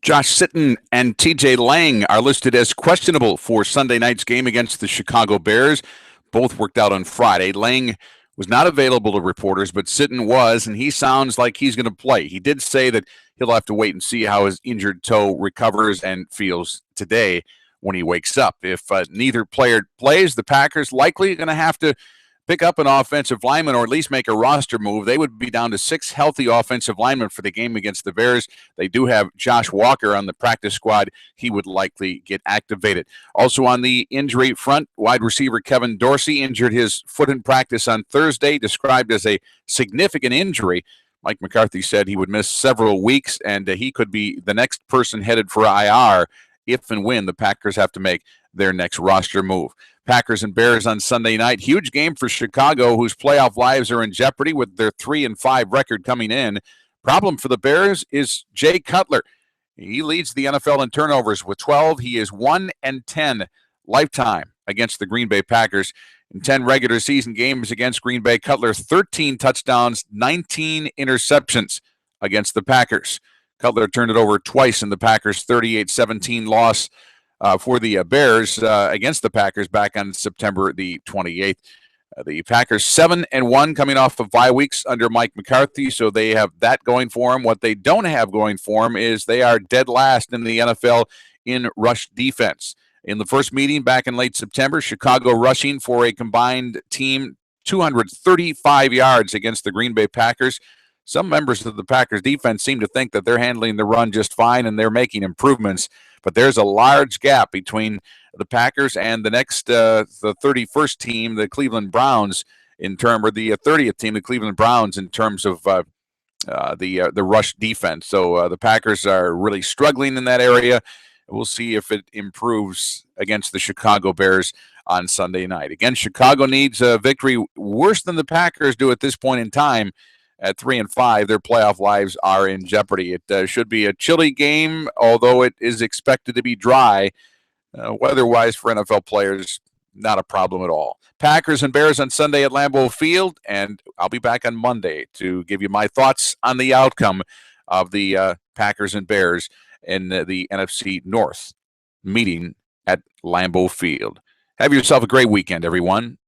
Josh Sitton and TJ Lang are listed as questionable for Sunday night's game against the Chicago Bears. Both worked out on Friday. Lang was not available to reporters, but Sitton was, and he sounds like he's going to play. He did say that he'll have to wait and see how his injured toe recovers and feels today when he wakes up. If neither player plays, the Packers likely going to have to pick up an offensive lineman or at least make a roster move. They would be down to 6 healthy offensive linemen for the game against the Bears. They do have Josh Walker on the practice squad. He would likely get activated. Also on the injury front, wide receiver Kevin Dorsey injured his foot in practice on Thursday, described as a significant injury. Mike McCarthy said he would miss several weeks, and he could be the next person headed for IR if and when the Packers have to make their next roster move. Packers and Bears on Sunday night. Huge game for Chicago, whose playoff lives are in jeopardy with their 3-5 record coming in. Problem for the Bears is Jay Cutler. He leads the NFL in turnovers with 12. He is 1-10 lifetime against the Green Bay Packers. In 10 regular season games against Green Bay, Cutler 13 touchdowns, 19 interceptions against the Packers. Cutler turned it over twice in the Packers' 38-17 loss for the Bears against the Packers back on September the 28th. The Packers 7-1 coming off of bye weeks under Mike McCarthy, so they have that going for them. What they don't have going for them is they are dead last in the NFL in rush defense. In the first meeting back in late September, Chicago rushing for a combined team 235 yards against the Green Bay Packers. Some members of the Packers defense seem to think that they're handling the run just fine and they're making improvements. But there's a large gap between the Packers and the next, the 31st team, the Cleveland Browns, or the 30th team, the Cleveland Browns, in terms of the rush defense. So the Packers are really struggling in that area. We'll see if it improves against the Chicago Bears on Sunday night. Again, Chicago needs a victory worse than the Packers do at this point in time. At 3-5, their playoff lives are in jeopardy. It should be a chilly game, although it is expected to be dry. Weather-wise for NFL players, not a problem at all. Packers and Bears on Sunday at Lambeau Field, and I'll be back on Monday to give you my thoughts on the outcome of the Packers and Bears in the NFC North meeting at Lambeau Field. Have yourself a great weekend, everyone.